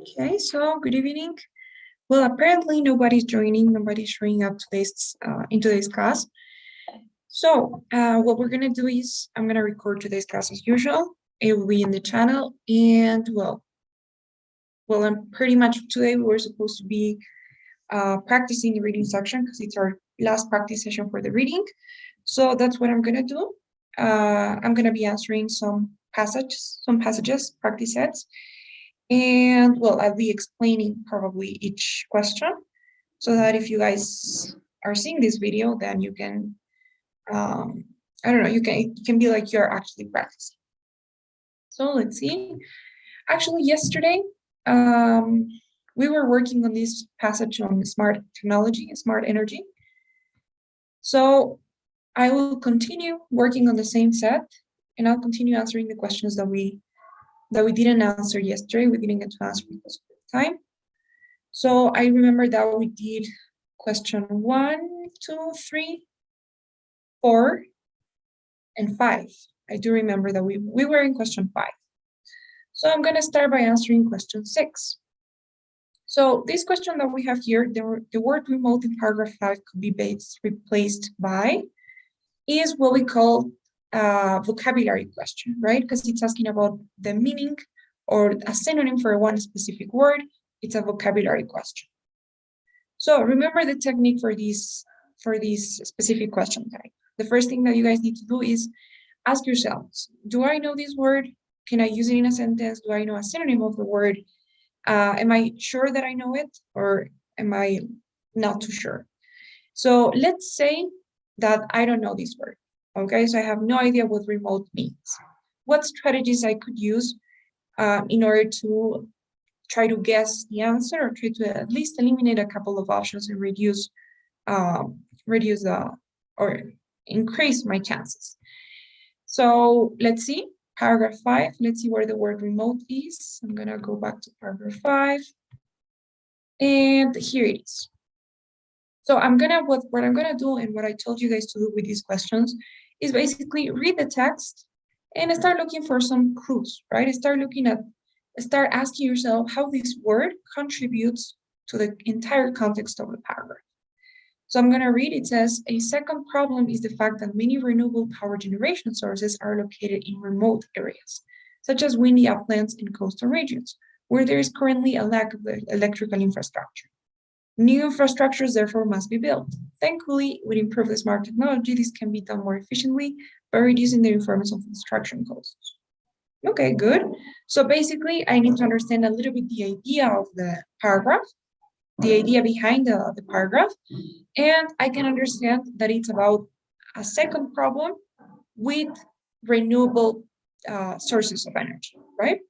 Okay, so good evening. Well, apparently nobody's showing up in today's class. So what we're gonna do is I'm gonna record today's class as usual. It will be in the channel, and I'm pretty much today we were supposed to be practicing the reading section because it's our last practice session for the reading. So that's what I'm gonna do. I'm gonna be answering some passages, practice sets. And well, I'll be explaining probably each question so that if you guys are seeing this video, then you can, I don't know, it can be like you're actually practicing. So let's see. Actually, yesterday, we were working on this passage on smart technology and smart energy. So I will continue working on the same set, and I'll continue answering the questions that we didn't answer yesterday. We didn't get to answer because of the time. So I remember that we did question 1, 2, 3, 4, and 5. I do remember that we were in question 5. So I'm going to start by answering question 6. So this question that we have here, the word remote in paragraph 5 could be replaced by is what we call a vocabulary question, right? Because it's asking about the meaning or a synonym for one specific word. It's a vocabulary question. So remember the technique for this specific question type. The first thing that you guys need to do is ask yourselves, do I know this word? Can I use it in a sentence? Do I know a synonym of the word? Am I sure that I know it, or am I not too sure? So let's say that I don't know this word. Okay, so I have no idea what remote means. What strategies I could use in order to try to guess the answer, or try to at least eliminate a couple of options and or increase my chances. So let's see, paragraph 5, let's see where the word remote is. I'm gonna go back to paragraph 5, and here it is. So what I'm gonna do, and what I told you guys to do with these questions, is basically read the text and start looking for some clues, right? Start asking yourself how this word contributes to the entire context of the paragraph. So I'm going to read. It says, a second problem is the fact that many renewable power generation sources are located in remote areas, such as windy uplands in coastal regions, where there is currently a lack of electrical infrastructure. New infrastructures, therefore, must be built. Thankfully, with improved smart technology, this can be done more efficiently by reducing the information of construction costs. Okay, good. So basically, I need to understand a little bit the idea of the paragraph, the idea behind the paragraph, and I can understand that it's about a second problem with renewable sources of energy, right?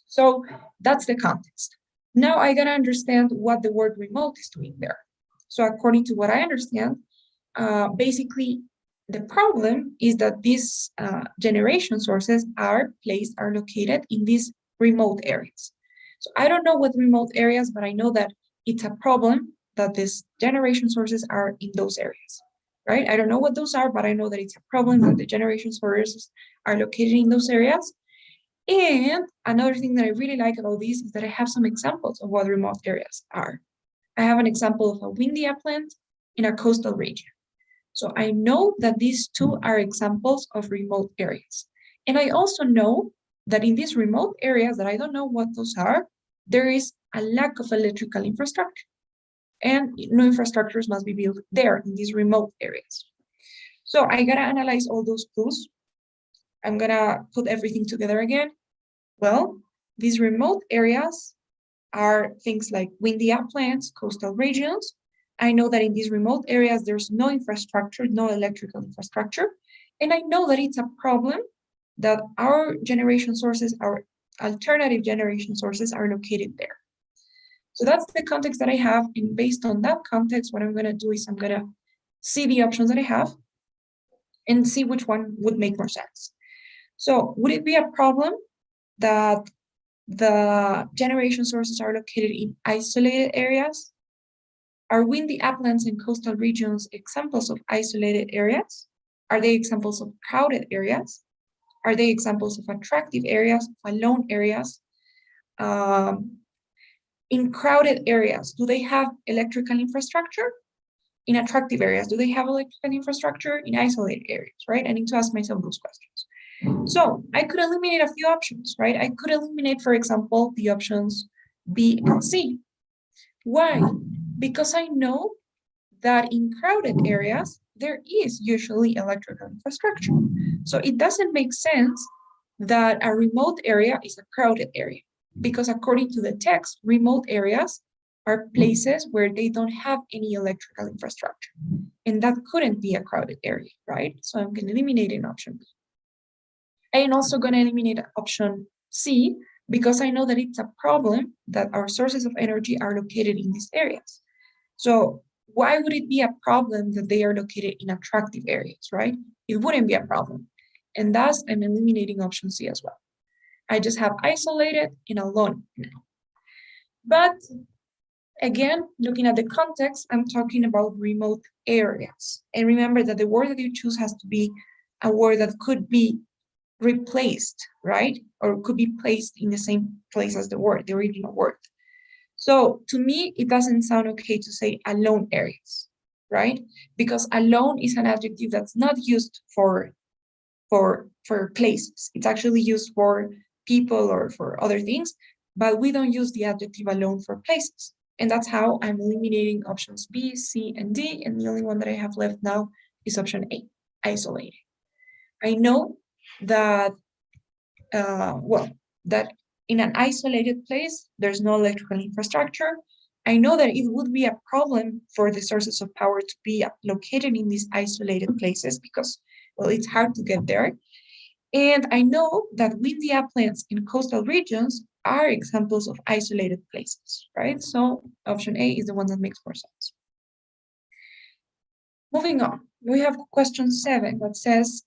So that's the context. Now I gotta understand what the word remote is doing there. So according to what I understand, basically the problem is that these generation sources are located in these remote areas. So I don't know what remote areas, but I know that it's a problem that these generation sources are in those areas, right? I don't know what those are, but I know that it's a problem that the generation sources are located in those areas. And another thing that I really like about this is that I have some examples of what remote areas are. I have an example of a windy upland in a coastal region. So I know that these two are examples of remote areas. And I also know that in these remote areas that I don't know what those are, there is a lack of electrical infrastructure. And new infrastructures must be built there in these remote areas. So I gotta analyze all those clues. I'm gonna put everything together again. Well, these remote areas are things like windy uplands, coastal regions. I know that in these remote areas, there's no infrastructure, no electrical infrastructure. And I know that it's a problem that our generation sources, our alternative generation sources are located there. So that's the context that I have. And based on that context, what I'm going to do is I'm going to see the options that I have and see which one would make more sense. So would it be a problem that the generation sources are located in isolated areas? Are windy uplands and coastal regions examples of isolated areas? Are they examples of crowded areas? Are they examples of attractive areas, alone areas? In crowded areas, do they have electrical infrastructure? In attractive areas, do they have electrical infrastructure? In isolated areas, right? I need to ask myself those questions. So I could eliminate a few options, right? I could eliminate, for example, the options B and C. Why? Because I know that in crowded areas, there is usually electrical infrastructure. So it doesn't make sense that a remote area is a crowded area, because according to the text, remote areas are places where they don't have any electrical infrastructure. And that couldn't be a crowded area, right? So I'm going to eliminate an option B. I'm also going to eliminate option C, because I know that it's a problem that our sources of energy are located in these areas. So why would it be a problem that they are located in attractive areas, right? It wouldn't be a problem. And thus, I'm eliminating option C as well. I just have isolated and alone now. But again, looking at the context, I'm talking about remote areas. And remember that the word that you choose has to be a word that could be replaced, right? Or could be placed in the same place as the word, the original word. So to me, it doesn't sound okay to say alone areas, right? Because alone is an adjective that's not used for places. It's actually used for people or for other things, but we don't use the adjective alone for places. And that's how I'm eliminating options B, C, and D. And the only one that I have left now is option A, isolated. I know that, that in an isolated place, there's no electrical infrastructure. I know that it would be a problem for the sources of power to be located in these isolated places because, well, it's hard to get there. And I know that windy uplands in coastal regions are examples of isolated places, right? So option A is the one that makes more sense. Moving on, we have question 7 that says,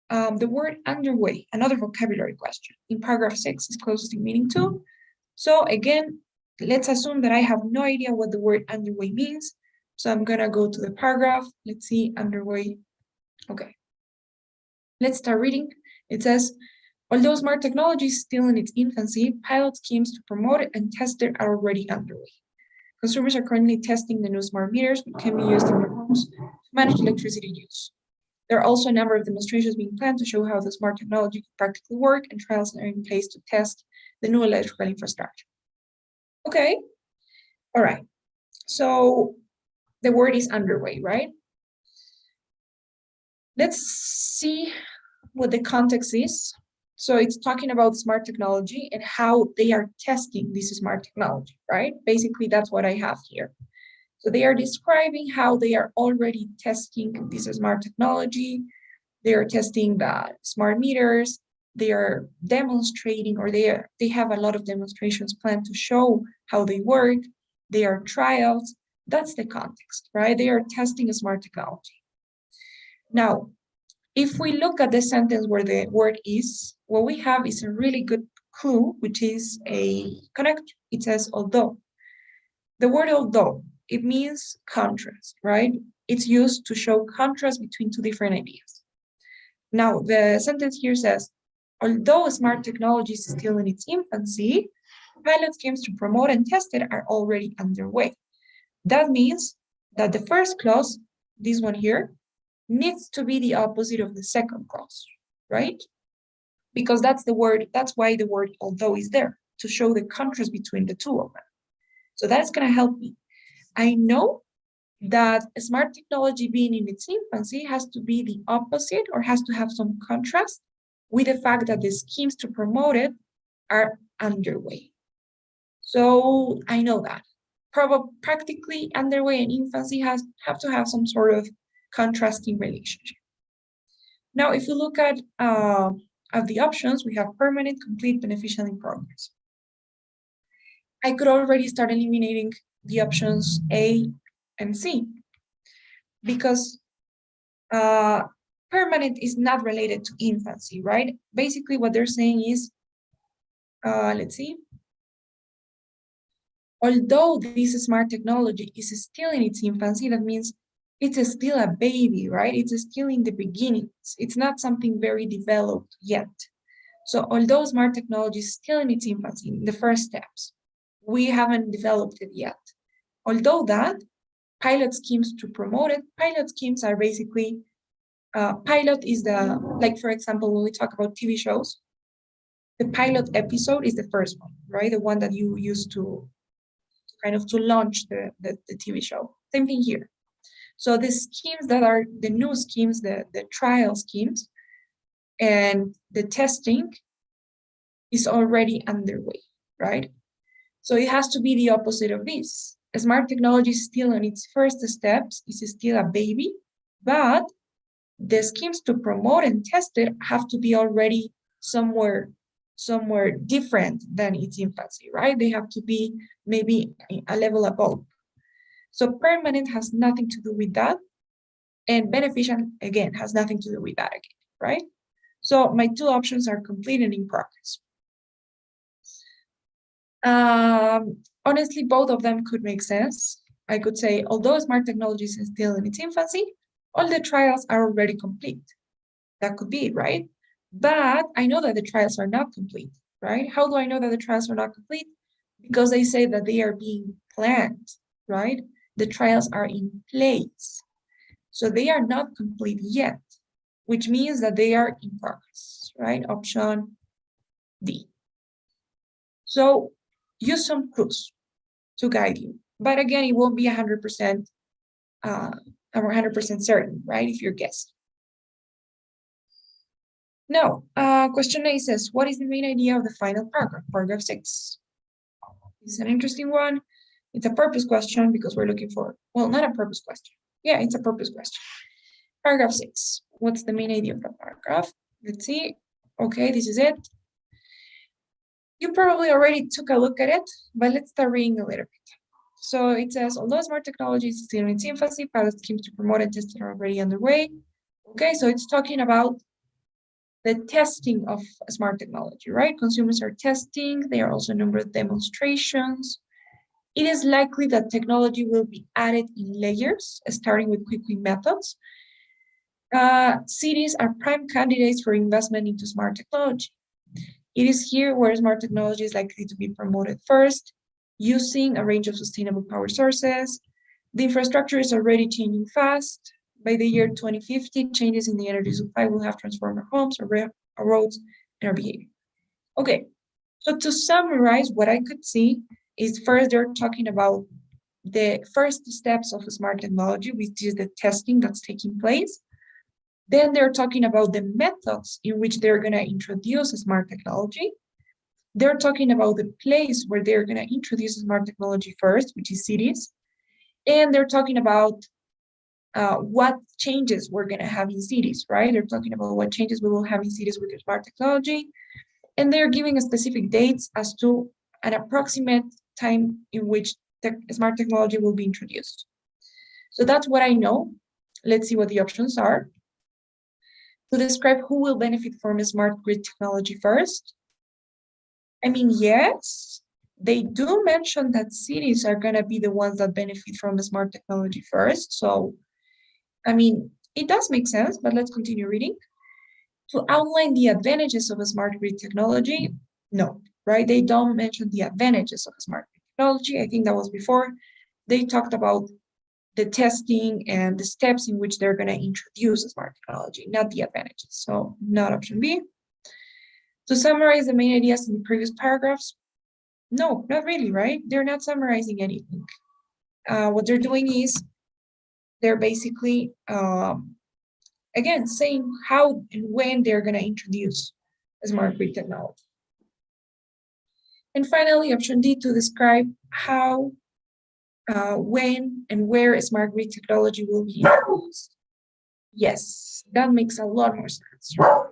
the word underway, another vocabulary question, in paragraph 6 is closest in meaning to. So again, let's assume that I have no idea what the word underway means. So I'm gonna go to the paragraph. Let's see, underway. Okay. Let's start reading. It says, although smart technology is still in its infancy, pilot schemes to promote it and test it are already underway. Consumers are currently testing the new smart meters, which can be used in their homes to manage electricity use. There are also a number of demonstrations being planned to show how the smart technology can practically work, and trials are in place to test the new electrical infrastructure. Okay, all right. So the word is underway, right? Let's see what the context is. So it's talking about smart technology and how they are testing this smart technology, right? Basically, that's what I have here. So they are describing how they are already testing this smart technology. They are testing the smart meters. They are demonstrating, or they have a lot of demonstrations planned to show how they work. They are trials. That's the context, right? They are testing a smart technology. Now, if we look at the sentence where the word is, what we have is a really good clue, which is a connector. It says although. The word although, it means contrast, right? It's used to show contrast between two different ideas. Now, the sentence here says, although smart technology is still in its infancy, pilot schemes to promote and test it are already underway. That means that the first clause, this one here, needs to be the opposite of the second clause, right? Because that's why the word although is there, to show the contrast between the two of them. So that's going to help me. I know that smart technology being in its infancy has to be the opposite, or has to have some contrast with the fact that the schemes to promote it are underway. So I know that. Practically underway and infancy have to have some sort of contrasting relationship. Now, if you look at the options, we have permanent, complete, beneficial, in progress. I could already start eliminating the options A and C, because permanent is not related to infancy, right? Basically, what they're saying is, let's see, although this smart technology is still in its infancy, that means it's still a baby, right? It's still in the beginnings. It's not something very developed yet. So although smart technology is still in its infancy, in the first steps, we haven't developed it yet. Although that, pilot schemes to promote it, pilot schemes are basically, pilot is the, like for example, when we talk about TV shows, the pilot episode is the first one, right? The one that you use to kind of to launch the TV show. Same thing here. So the schemes that are the new schemes, the trial schemes, and the testing is already underway, right? So it has to be the opposite of this. Smart technology is still on its first steps, it's still a baby, but the schemes to promote and test it have to be already somewhere different than its infancy, right? They have to be maybe a level above. So permanent has nothing to do with that, and beneficial, again, has nothing to do with that again, right? So my two options are complete and in progress. Honestly, both of them could make sense. I could say, although smart technology is still in its infancy, all the trials are already complete. That could be, right? But I know that the trials are not complete, right? How do I know that the trials are not complete? Because they say that they are being planned, right? The trials are in place. So they are not complete yet, which means that they are in progress, right? Option D. So use some clues to guide you. But again, it won't be 100% 100% certain, right? If you're guessing. Now, question A says, what is the main idea of the final paragraph, paragraph 6? This is an interesting one. It's a purpose question because we're looking for, well, not a purpose question. Yeah, it's a purpose question. Paragraph 6, what's the main idea of the paragraph? Let's see. Okay, this is it. You probably already took a look at it, but let's start reading a little bit. So it says, although smart technology is still in its infancy, pilot schemes to promote and test are already underway. Okay, so it's talking about the testing of smart technology, right? Consumers are testing. There are also a number of demonstrations. It is likely that technology will be added in layers, starting with quick win methods. Cities are prime candidates for investment into smart technology. It is here where smart technology is likely to be promoted first, using a range of sustainable power sources. The infrastructure is already changing fast. By the year 2050, changes in the energy supply will have transformed our homes, our roads, and our behavior. Okay, so to summarize, what I could see is first they're talking about the first steps of smart technology, which is the testing that's taking place. Then they're talking about the methods in which they're going to introduce smart technology. They're talking about the place where they're going to introduce smart technology first, which is cities. And they're talking about what changes we're going to have in cities, right? They're talking about what changes we will have in cities with smart technology. And they're giving specific dates as to an approximate time in which smart technology will be introduced. So that's what I know. Let's see what the options are. To describe who will benefit from a smart grid technology first. I mean, yes, they do mention that cities are going to be the ones that benefit from the smart technology first. So, I mean, it does make sense, but let's continue reading. To outline the advantages of a smart grid technology, no, right? They don't mention the advantages of a smart grid technology. I think that was before. They talked about the testing and the steps in which they're going to introduce a smart technology, not the advantages. So not option B. To summarize the main ideas in the previous paragraphs, no, not really, right? They're not summarizing anything. What they're doing is they're basically, again, saying how and when they're going to introduce a smart grid technology. And finally, option D, to describe how, when, and where a smart grid technology will be introduced. Yes, that makes a lot more sense, right?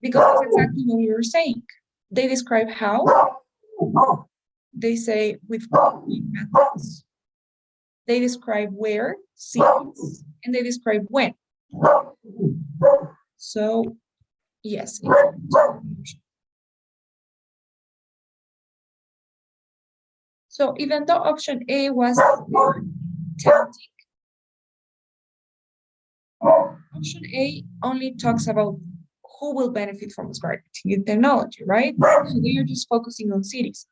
Because that's exactly what we were saying. They describe how, they say with methods, they describe where, cities, and they describe when. So, yes. So even though option A was more tempting, option A only talks about who will benefit from smart technology, right? So they are just focusing on cities.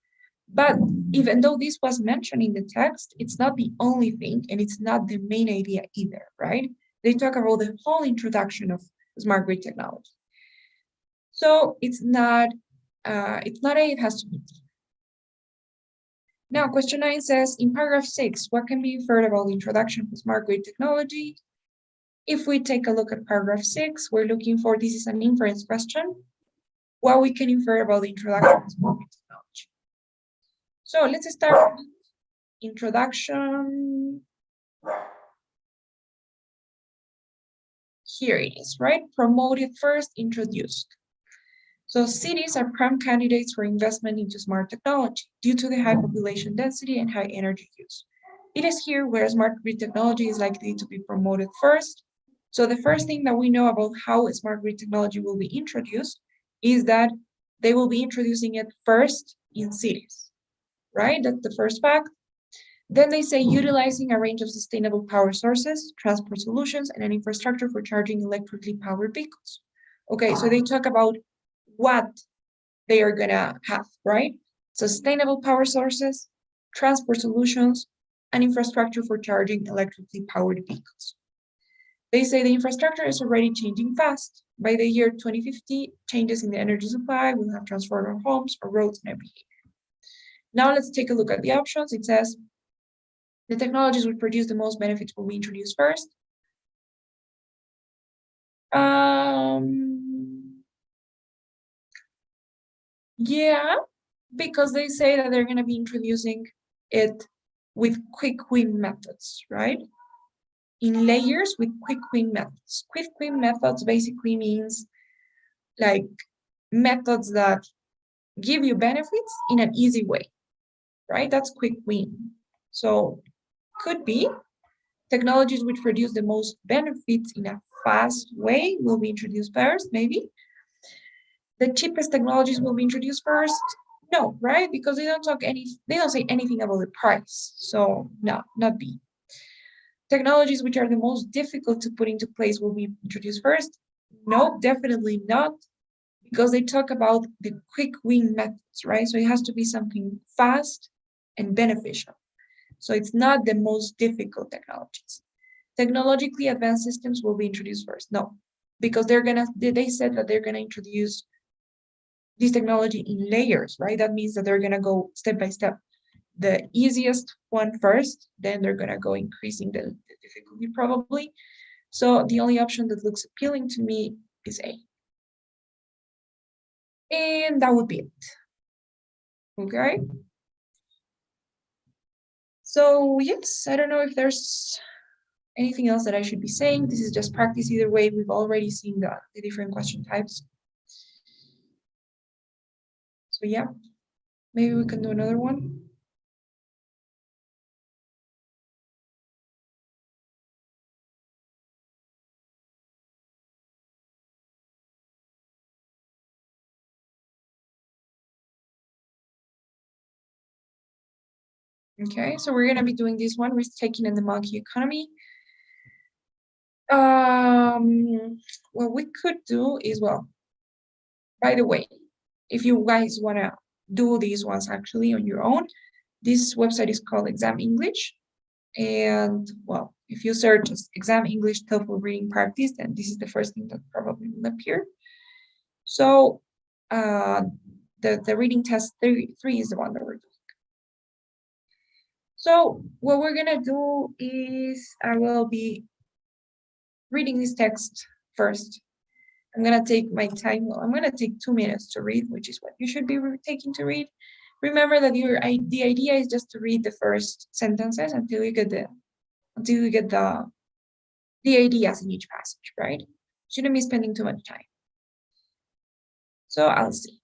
But even though this was mentioned in the text, it's not the only thing, and it's not the main idea either, right? They talk about the whole introduction of smart grid technology. So it's not A, it has to be D. Now, question 9 says, in paragraph 6, what can be inferred about the introduction of smart grid technology? If we take a look at paragraph 6, we're looking for, this is an inference question, what we can infer about the introduction of smart grid technology. So let's start with introduction. Here it is, right? Promoted first, introduced. So cities are prime candidates for investment into smart technology due to the high population density and high energy use. It is here where smart grid technology is likely to be promoted first. So the first thing that we know about how smart grid technology will be introduced is that they will be introducing it first in cities, right? That's the first fact. Then they say utilizing a range of sustainable power sources, transport solutions, and an infrastructure for charging electrically powered vehicles. Okay, so they talk about what they are gonna have, right? Sustainable power sources, transport solutions, and infrastructure for charging electrically powered vehicles. They say the infrastructure is already changing fast. By the year 2050, changes in the energy supply will have transformed our homes, our roads, and our behavior. Now let's take a look at the options. It says, the technologies which produce the most benefits will be introduced first. Yeah, because they say that they're going to be introducing it with quick win methods, right? In layers with quick win methods. Quick win methods basically means like methods that give you benefits in an easy way, right? That's quick win. So could be technologies which produce the most benefits in a fast way will be introduced first, maybe. The cheapest technologies will be introduced first. No, right? Because they don't say anything about the price. So no, not B. Technologies which are the most difficult to put into place will be introduced first. No, definitely not, because they talk about the quick win methods, right? So it has to be something fast and beneficial. So it's not the most difficult technologies. Technologically advanced systems will be introduced first. No, because they said that they're gonna introduce this technology in layers, right? That means that they're gonna go step by step. The easiest one first, then they're gonna go increasing the difficulty probably. So the only option that looks appealing to me is A. And that would be it. Okay. So yes, I don't know if there's anything else that I should be saying. This is just practice either way. We've already seen the different question types. So yeah, maybe we can do another one. Okay, so we're gonna be doing this one, risk-taking in the monkey economy. What we could do is, well, by the way, if you guys wanna do these ones actually on your own, this website is called Exam English. And well, if you search Exam English TOEFL reading practice, then this is the first thing that probably will appear. So the reading test three is the one that we're doing. So what we're gonna do is I will be reading this text first. I'm gonna take my time. Well, I'm gonna take 2 minutes to read, which is what you should be taking to read. Remember that the idea is just to read the first sentences until you get the ideas in each passage, right? Shouldn't be spending too much time. So I'll see.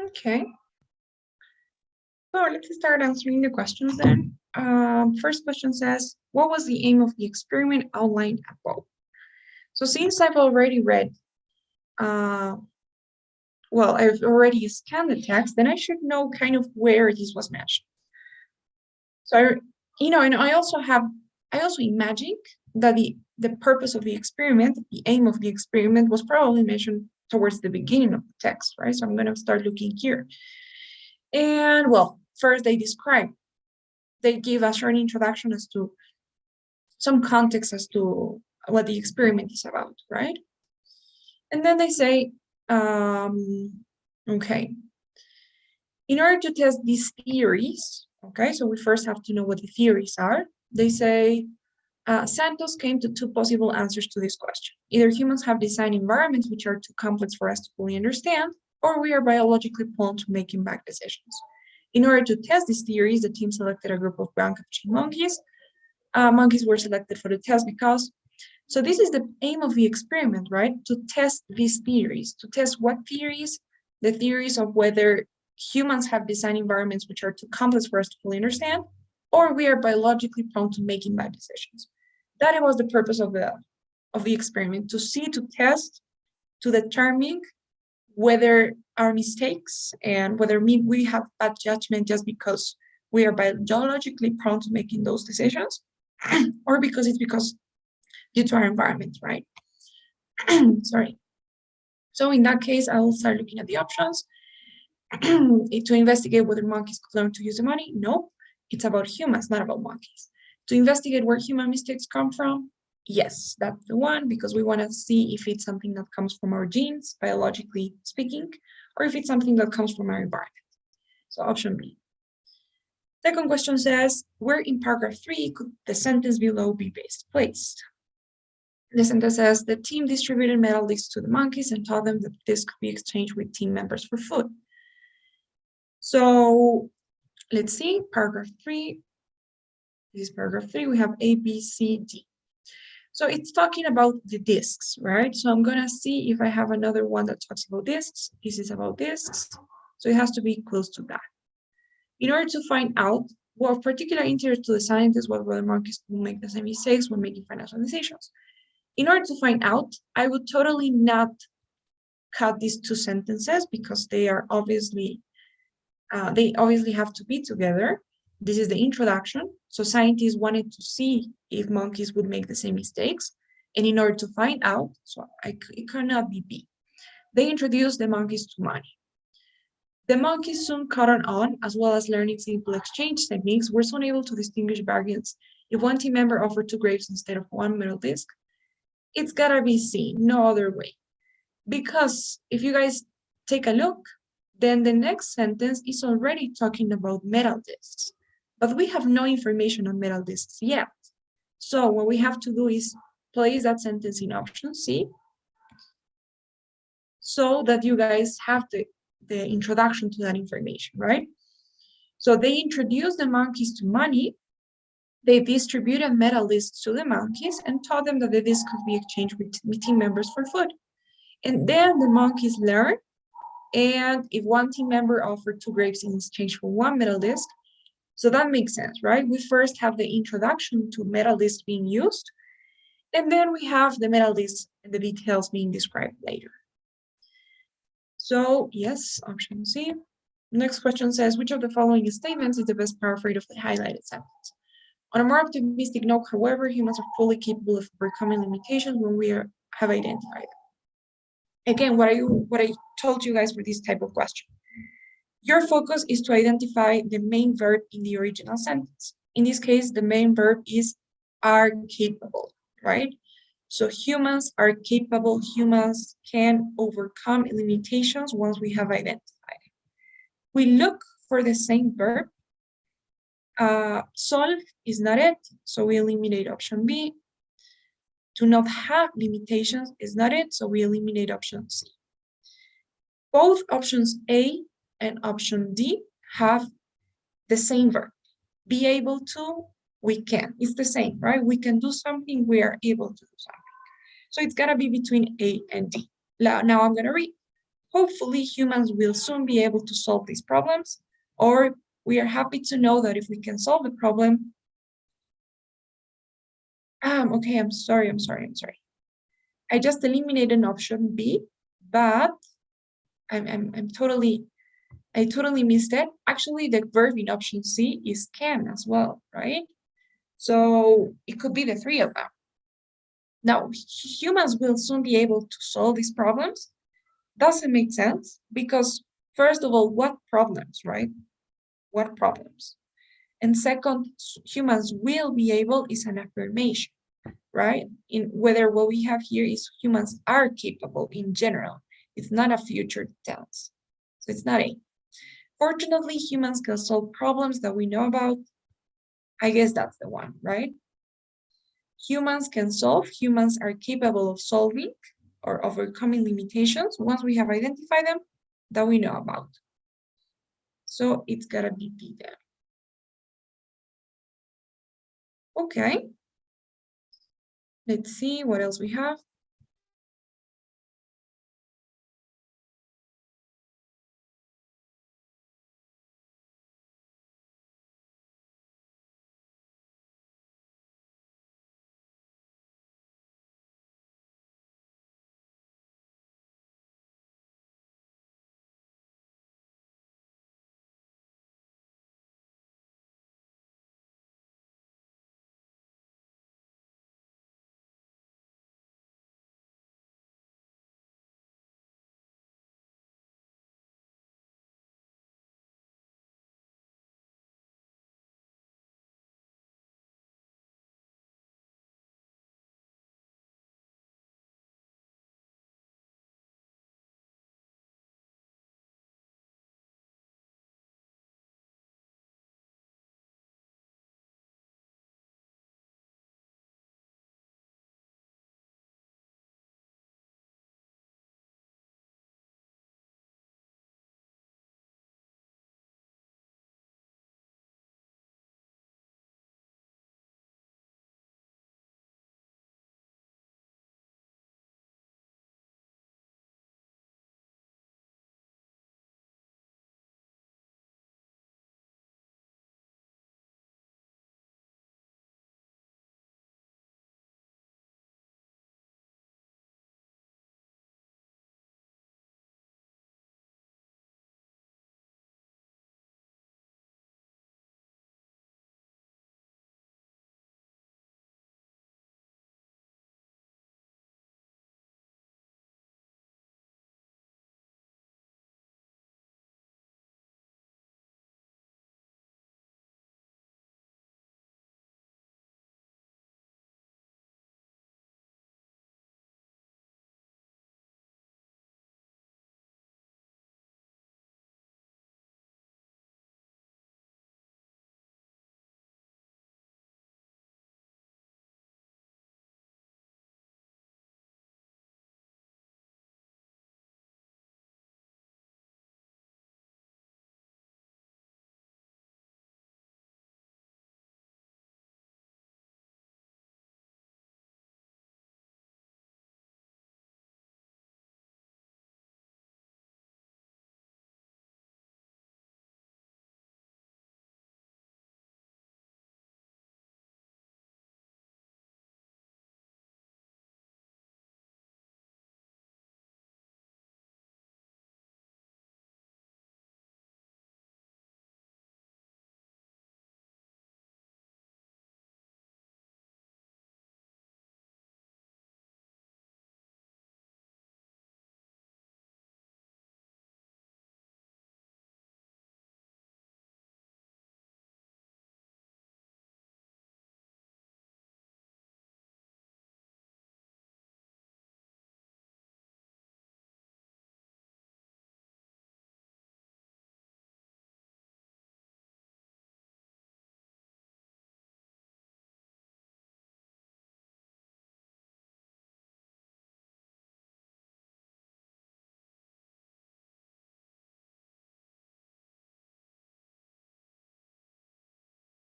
Okay. So let's start answering the questions then. First question says, what was the aim of the experiment outlined above? So since I've already read, well, I've already scanned the text, then I should know kind of where this was mentioned. So, and I also imagined that the purpose of the experiment, the aim of the experiment was probably mentioned towards the beginning of the text, right? So I'm going to start looking here. And well, first they give a short introduction as to some context as to what the experiment is about, right? And then they say, okay, in order to test these theories, okay, so we first have to know what the theories are. They say, Santos came to two possible answers to this question. Either humans have designed environments which are too complex for us to fully understand, or we are biologically prone to making bad decisions. In order to test these theories, the team selected a group of brown capuchin monkeys. Monkeys were selected for the test because, so this is the aim of the experiment, right? To test these theories, to test what theories? The theories of whether humans have designed environments which are too complex for us to fully understand, or we are biologically prone to making bad decisions. That was the purpose of the experiment, to test, to determine whether our mistakes and whether we have bad judgment just because we are biologically prone to making those decisions, or because due to our environment, right? Sorry. So in that case, I will start looking at the options. To investigate whether monkeys could learn to use the money? No, it's about humans, not about monkeys. To investigate where human mistakes come from? Yes, that's the one, because we want to see if it's something that comes from our genes, biologically speaking, or if it's something that comes from our environment. So option B. Second question says, where in paragraph 3 could the sentence below be placed? The sentence says, the team distributed metal discs to the monkeys and told them that this could be exchanged with team members for food. So let's see, paragraph 3. This is paragraph 3. We have A, B, C, D. So it's talking about the discs, right? So I'm going to see if I have another one that talks about discs. This is about discs. So it has to be close to that. In order to find out what of particular interest to the scientists, what whether monkeys will make the same mistakes when making financial decisions. In order to find out, I would totally not cut these two sentences because they obviously have to be together. This is the introduction. So scientists wanted to see if monkeys would make the same mistakes. And in order to find out, so it cannot be B. They introduced the monkeys to money. The monkeys soon caught on, as well as learning simple exchange techniques, were soon able to distinguish bargains. If one team member offered 2 grapes instead of 1 metal disc, it's gotta be C, no other way. Because if you guys take a look, then the next sentence is already talking about metal discs, but we have no information on metal discs yet. So what we have to do is place that sentence in option C, so that you guys have the introduction to that information, right? So they introduced the monkeys to money. They distributed metal discs to the monkeys and taught them that the discs could be exchanged with team members for food. And then the monkeys learned, and if one team member offered 2 grapes in exchange for 1 metal disc, so that makes sense, right? We first have the introduction to metal discs being used, and then we have the metal discs and the details being described later. So yes, option C. Next question says, which of the following statements is the best paraphrase of the highlighted sentence? On a more optimistic note, however, humans are fully capable of overcoming limitations when we have identified them. Again, what I told you guys for this type of question. Your focus is to identify the main verb in the original sentence. In this case, the main verb is are capable, right? So humans are capable, humans can overcome limitations once we have identified. We look for the same verb. Solve is not it, so we eliminate option B. To not have limitations is not it, so we eliminate option C. Both options A and option D have the same verb. Be able to, we can. It's the same, right? We can do something, we are able to do something. So it's gonna be between A and D. Now I'm gonna read. hopefully humans will soon be able to solve these problems, or we are happy to know that if we can solve the problem. Okay, I'm sorry. I just eliminated option B, but I totally missed it. Actually, the verb in option C is can as well, right? So it could be the three of them. Now, humans will soon be able to solve these problems. Doesn't make sense because, first of all, what problems, right? What problems? And second, humans will be able is an affirmation, right? In whether what we have here is humans are capable in general. It's not a future tense. So it's not A. Fortunately, humans can solve problems that we know about. I guess that's the one, right? Humans can solve, humans are capable of solving or overcoming limitations once we have identified them that we know about. So it's gotta be B there. Okay. Let's see what else we have.